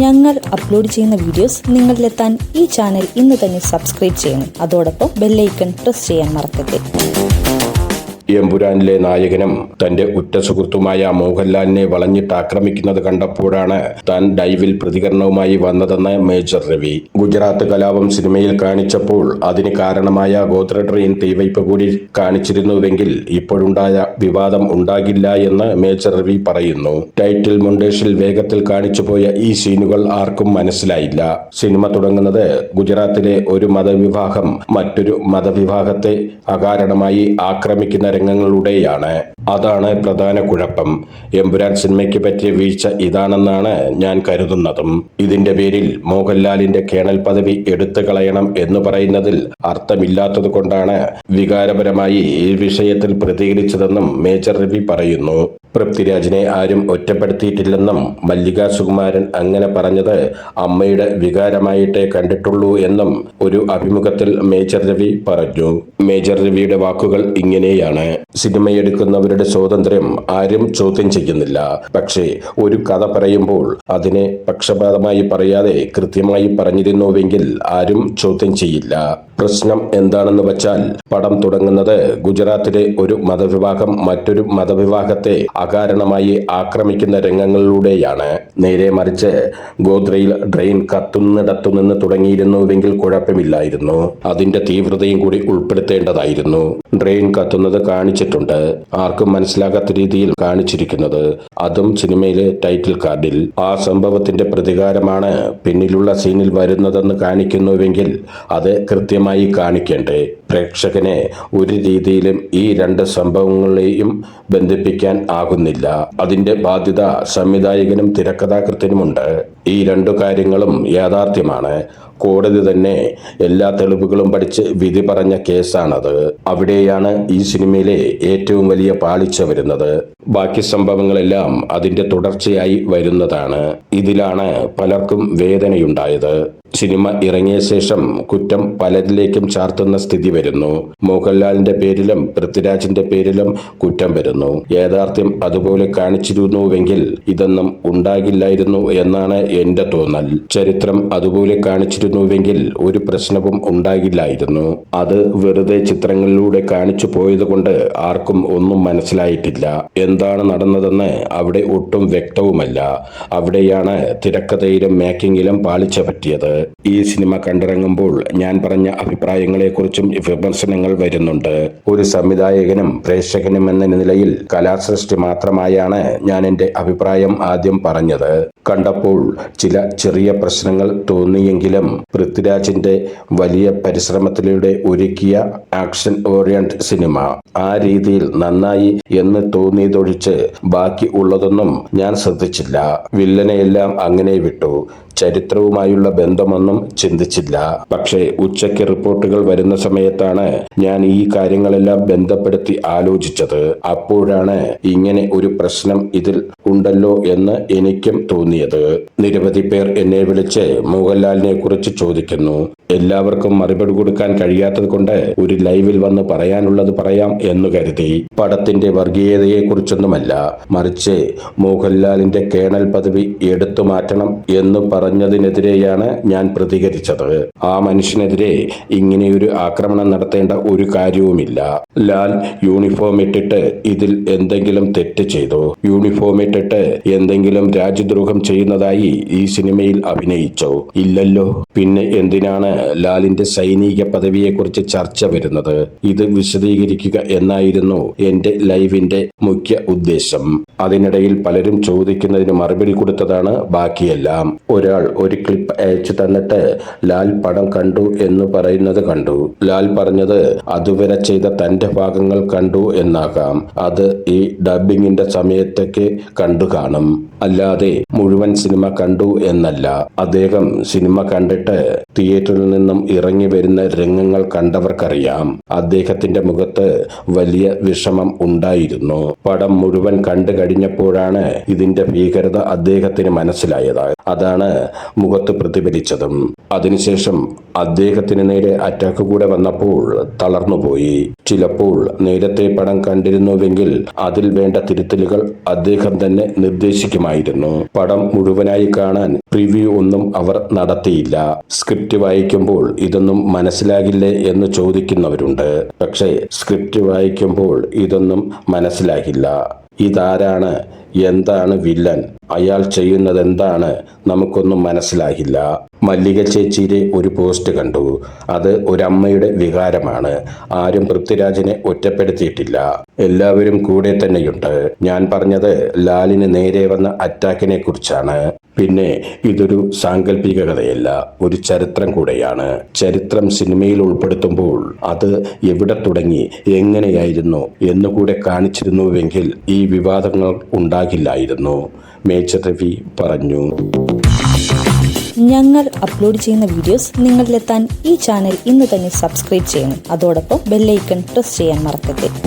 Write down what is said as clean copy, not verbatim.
ഞങ്ങൾ അപ്ലോഡ് ചെയ്യുന്ന വീഡിയോസ് നിങ്ങളിലെത്താൻ ഈ ചാനൽ ഇന്ന് തന്നെ സബ്സ്ക്രൈബ് ചെയ്യണം. അതോടൊപ്പം ബെല്ലൈക്കൺ പ്രസ് ചെയ്യാൻ മറക്കരുത്. എമ്പുരാനിലെ നായകനും തന്റെ ഉറ്റ സുഹൃത്തുമായ മോഹൻലാലിനെ വളഞ്ഞിട്ട് ആക്രമിക്കുന്നത് കണ്ടപ്പോഴാണ് താൻ ലൈവിൽ പ്രതികരണവുമായി വന്നതെന്ന് മേജർ രവി. ഗുജറാത്ത് കലാപം സിനിമയിൽ കാണിച്ചപ്പോൾ അതിന് കാരണമായ ഗോത്ര ട്രെയിൻ തീവയ്പ് കൂടി കാണിച്ചിരുന്നുവെങ്കിൽ ഇപ്പോഴുണ്ടായ വിവാദം ഉണ്ടാകില്ല എന്ന് മേജർ രവി പറയുന്നു. ടൈറ്റിൽ മൊണ്ടേഷിൽ വേഗത്തിൽ കാണിച്ചുപോയ ഈ സീനുകൾ ആർക്കും മനസ്സിലായില്ല. സിനിമ തുടങ്ങുന്നത് ഗുജറാത്തിലെ ഒരു മതവിഭാഗം മറ്റൊരു മതവിഭാഗത്തെ അകാരണമായി ആക്രമിക്കുന്ന രംഗങ്ങളുടെയാണ്. അതാണ് പ്രധാന കുഴപ്പം. എമ്പുരാൻ സിനിമയ്ക്ക് പറ്റിയ വീഴ്ച ഇതാണെന്നാണ് ഞാൻ കരുതുന്നതും. ഇതിന്റെ പേരിൽ മോഹൻലാലിന്റെ കേണൽ പദവി എടുത്തു കളയണം എന്ന് പറയുന്നതിൽ അർത്ഥമില്ലാത്തത് കൊണ്ടാണ് വികാരപരമായി ഈ വിഷയത്തിൽ പ്രതികരിച്ചതെന്നും മേജർ രവി പറയുന്നു. പൃഥ്വിരാജിനെ ആരും ഒറ്റപ്പെടുത്തിയിട്ടില്ലെന്നും മല്ലിക സുകുമാരൻ അങ്ങനെ പറഞ്ഞത് അമ്മയുടെ വികാരമായിട്ടേ കണ്ടിട്ടുള്ളൂ എന്നും ഒരു അഭിമുഖത്തിൽ മേജർ രവി പറഞ്ഞു. മേജർ രവിയുടെ വാക്കുകൾ ഇങ്ങനെയാണ്: സിനിമയെടുക്കുന്നവരുടെ സ്വാതന്ത്ര്യം ആരും ചോദ്യം ചെയ്യുന്നില്ല. പക്ഷേ ഒരു കഥ പറയുമ്പോൾ അതിനെ പക്ഷപാതമായി പറയാതെ കൃത്യമായി പറഞ്ഞിരുന്നുവെങ്കിൽ ആരും ചോദ്യം ചെയ്യില്ല. പ്രശ്നം എന്താണെന്ന് വച്ചാൽ പടം തുടങ്ങുന്നത് ഗുജറാത്തിലെ ഒരു മതവിഭാഗം മറ്റൊരു മതവിഭാഗത്തെ അകാരണമായി ആക്രമിക്കുന്ന രംഗങ്ങളിലൂടെയാണ്. നേരെ മറിച്ച് ഗോദ്രയിൽ ട്രെയിൻ കത്തുന്നിടത്തു നിന്ന് തുടങ്ങിയിരുന്നുവെങ്കിൽ കുഴപ്പമില്ലായിരുന്നു. അതിന്റെ തീവ്രതയും കൂടി ഉൾപ്പെടുത്തേണ്ടതായിരുന്നു. ട്രെയിൻ കത്തുന്നത് കാണിച്ചിട്ടുണ്ട്, ആർക്കും മനസ്സിലാകാത്ത രീതിയിൽ കാണിച്ചിരിക്കുന്നത്, അതും സിനിമയിലെ ടൈറ്റിൽ കാർഡിൽ. ആ സംഭവത്തിന്റെ പ്രതികാരമാണ് പിന്നിലുള്ള സീനിൽ വരുന്നതെന്ന് കാണിക്കുന്നുവെങ്കിൽ അത് കൃത്യമായി കാണിക്കേണ്ടേ. പ്രേക്ഷകനെ ഒരു രീതിയിലും ഈ രണ്ട് സംഭവങ്ങളെയും ബന്ധിപ്പിക്കാൻ ആകുന്നില്ല. അതിന്റെ ബാധ്യത സംവിധായകനും തിരക്കഥാകൃത്തിനുമുണ്ട്. ഈ രണ്ടു കാര്യങ്ങളും യാഥാർത്ഥ്യമാണ്. കോടതി തന്നെ എല്ലാ തെളിവുകളും പഠിച്ച് വിധി പറഞ്ഞ കേസാണത്. അവിടെയാണ് ഈ സിനിമയിലെ ഏറ്റവും വലിയ പാളിച്ച വരുന്നത്. ബാക്കി സംഭവങ്ങളെല്ലാം അതിന്റെ തുടർച്ചയായി വരുന്നതാണ്. ഇതിലാണ് പലർക്കും വേദനയുണ്ടായത്. സിനിമ ഇറങ്ങിയ ശേഷം കുറ്റം പലരിലേക്കും ചാർത്തുന്ന സ്ഥിതി വരുന്നു. മോഹൻലാലിന്റെ പേരിലും പൃഥ്വിരാജിന്റെ പേരിലും കുറ്റം വരുന്നു. യാഥാർത്ഥ്യം അതുപോലെ കാണിച്ചിരുന്നുവെങ്കിൽ ഇതൊന്നും ഉണ്ടാകില്ലായിരുന്നു എന്നാണ് എന്റെ തോന്നൽ. ചരിത്രം അതുപോലെ കാണിച്ചിരുന്നുവെങ്കിൽ ഒരു പ്രശ്നവും ഉണ്ടാകില്ലായിരുന്നു. അത് വെറുതെ ചിത്രങ്ങളിലൂടെ കാണിച്ചു പോയത് കൊണ്ട് ആർക്കും ഒന്നും മനസ്സിലായിട്ടില്ല. എന്താണ് നടന്നതെന്ന് അവിടെ ഒട്ടും വ്യക്തവുമല്ല. അവിടെയാണ് തിരക്കഥയിലും മേക്കിങ്ങിലും പാളിച്ച പറ്റിയത്. ഈ സിനിമ കണ്ടിറങ്ങുമ്പോൾ ഞാൻ പറഞ്ഞ അഭിപ്രായങ്ങളെക്കുറിച്ചും വിമർശനങ്ങൾ വരുന്നുണ്ട്. ഒരു സംവിധായകനും പ്രേക്ഷകനും എന്ന നിലയിൽ കലാസൃഷ്ടി മാത്രമായാണ് ഞാൻ എൻ്റെ അഭിപ്രായം ആദ്യം പറഞ്ഞത്. കണ്ടപ്പോൾ ചില ചെറിയ പ്രശ്നങ്ങൾ തോന്നിയെങ്കിലും പൃഥ്വിരാജിന്റെ വലിയ പരിശ്രമത്തിലൂടെ ഒരുക്കിയ ആക്ഷൻ ഓറിയന്റ് സിനിമ ആ രീതിയിൽ നന്നായി എന്ന് തോന്നിയതൊഴിച്ച് ബാക്കി ഉള്ളതൊന്നും ഞാൻ ശ്രദ്ധിച്ചില്ല. വില്ലനെയെല്ലാം അങ്ങനെ വിട്ടു. ചരിത്രവുമായുള്ള ബന്ധമൊന്നും ചിന്തിച്ചില്ല. പക്ഷേ ഉച്ചയ്ക്ക് റിപ്പോർട്ടുകൾ വരുന്ന സമയത്താണ് ഞാൻ ഈ കാര്യങ്ങളെല്ലാം ബന്ധപ്പെടുത്തി ആലോചിച്ചത്. അപ്പോഴാണ് ഇങ്ങനെ ഒരു പ്രശ്നം ഇതിൽ ഉണ്ടല്ലോ എന്ന് എനിക്കും തോന്നിയത്. നിരവധി പേർ എന്നെ വിളിച്ച് മോഹൻലാലിനെ കുറിച്ച് ചോദിക്കുന്നു. എല്ലാവർക്കും മറുപടി കൊടുക്കാൻ കഴിയാത്തത് കൊണ്ട് ഒരു ലൈവിൽ വന്ന് പറയാനുള്ളത് പറയാം എന്ന് കരുതി. പടത്തിന്റെ വർഗീയതയെ കുറിച്ചൊന്നുമല്ല, മറിച്ച് മോഹൻലാലിന്റെ കേണൽ പദവി എടുത്തു മാറ്റണം എന്ന് പറഞ്ഞതിനെതിരെയാണ് ഞാൻ പ്രതികരിച്ചത്. ആ മനുഷ്യനെതിരെ ഇങ്ങനെയൊരു ആക്രമണം നടത്തേണ്ട ഒരു കാര്യവുമില്ല. ലാൽ യൂണിഫോം ഇട്ടിട്ട് ഇതിൽ എന്തെങ്കിലും തെറ്റ് ചെയ്തോ? യൂണിഫോം ഇട്ടിട്ട് എന്തെങ്കിലും രാജ്യദ്രോഹം ചെയ്യുന്നതായി ഈ സിനിമയിൽ അഭിനയിച്ചോ? ഇല്ലല്ലോ. പിന്നെ എന്തിനാണ് ലാലിന്റെ സൈനിക പദവിയെക്കുറിച്ച് ചർച്ച വരുന്നത്? ഇത് വിശദീകരിക്കുക എന്നായിരുന്നു എന്റെ ലൈവിന്റെ മുഖ്യ ഉദ്ദേശം. അതിനിടയിൽ പലരും ചോദിക്കുന്നതിന് മറുപടി കൊടുത്തതാണ് ബാക്കിയെല്ലാം. ഒരാൾ ഒരു ക്ലിപ്പ് അയച്ചു തന്നിട്ട് ലാൽ പടം കണ്ടു എന്ന് പറയുന്നത് കണ്ടു. ലാൽ പറഞ്ഞത് അതുവരെ ചെയ്ത തന്റെ ഭാഗങ്ങൾ കണ്ടു എന്നാകാം. അത് ഈ ഡബ്ബിങ്ങിന്റെ സമയത്തൊക്കെ കണ്ടു കാണും, അല്ലാതെ മുഴുവൻ സിനിമ കണ്ടു എന്നല്ല. അദ്ദേഹം സിനിമ കണ്ടിട്ട് തിയേറ്ററിൽ നിന്നും ഇറങ്ങി വരുന്ന രംഗങ്ങൾ കണ്ടവർക്കറിയാം. അദ്ദേഹത്തിന്റെ മുഖത്ത് വലിയ വിഷമം ഉണ്ടായിരുന്നു. പടം മുഴുവൻ കണ്ടു കഴിഞ്ഞപ്പോഴാണ് ഇതിന്റെ ഭീകരത അദ്ദേഹത്തിന് മനസ്സിലായത്. അതാണ് മുഖത്ത് പ്രതിഫലിച്ചതും. അതിനുശേഷം അദ്ദേഹത്തിന് നേരെ അറ്റാക്ക് കൂടെ വന്നപ്പോൾ തളർന്നുപോയി. ചിലപ്പോൾ നേരത്തെ പടം കണ്ടിരുന്നുവെങ്കിൽ അതിൽ വേണ്ട തിരുത്തലുകൾ അദ്ദേഹം തന്നെ നിർദ്ദേശിക്കുമായിരുന്നു. പടം മുഴുവനായി കാണാൻ പ്രിവ്യൂ ഒന്നും അവർ നടത്തിയില്ല. സ്ക്രിപ്റ്റ് വായിക്കുമ്പോൾ ഇതൊന്നും മനസ്സിലാകില്ലേ എന്ന് ചോദിക്കുന്നവരുണ്ട്. പക്ഷേ സ്ക്രിപ്റ്റ് വായിക്കുമ്പോൾ ഇതൊന്നും മനസ്സിലാകില്ല. ഇതാരാണ്, എന്താണ് വില്ലൻ, അയാൾ ചെയ്യുന്നതെന്താണ്, നമുക്കൊന്നും മനസ്സിലാകില്ല. മല്ലിക ചേച്ചിയുടെ ഒരു പോസ്റ്റ് കണ്ടു. അത് ഒരമ്മയുടെ വികാരമാണ്. ആരും പൃഥ്വിരാജിനെ ഒറ്റപ്പെടുത്തിയിട്ടില്ല, എല്ലാവരും കൂടെ തന്നെയുണ്ട്. ഞാൻ പറഞ്ഞത് ലാലിന് നേരെ വന്ന അറ്റാക്കിനെ കുറിച്ചാണ്. പിന്നെ ഇതൊരു സാങ്കല്പിക കഥയല്ല, ഒരു ചരിത്രം കൂടെയാണ്. ചരിത്രം സിനിമയിൽ ഉൾപ്പെടുത്തുമ്പോൾ അത് എവിടെ തുടങ്ങി, എങ്ങനെയായിരുന്നു എന്നുകൂടെ കാണിച്ചിരുന്നുവെങ്കിൽ ഈ വിവാദങ്ങൾ ഉണ്ടാകില്ലായിരുന്നു, മേജർ രവി പറഞ്ഞു. ഞങ്ങൾ അപ്ലോഡ് ചെയ്യുന്ന വീഡിയോസ് നിങ്ങളിലെത്താൻ ഈ ചാനൽ ഇന്ന് തന്നെ സബ്സ്ക്രൈബ് ചെയ്യണം. അതോടൊപ്പം ബെല്ലൈക്കൺ പ്രസ് ചെയ്യാൻ മറക്കരുത്.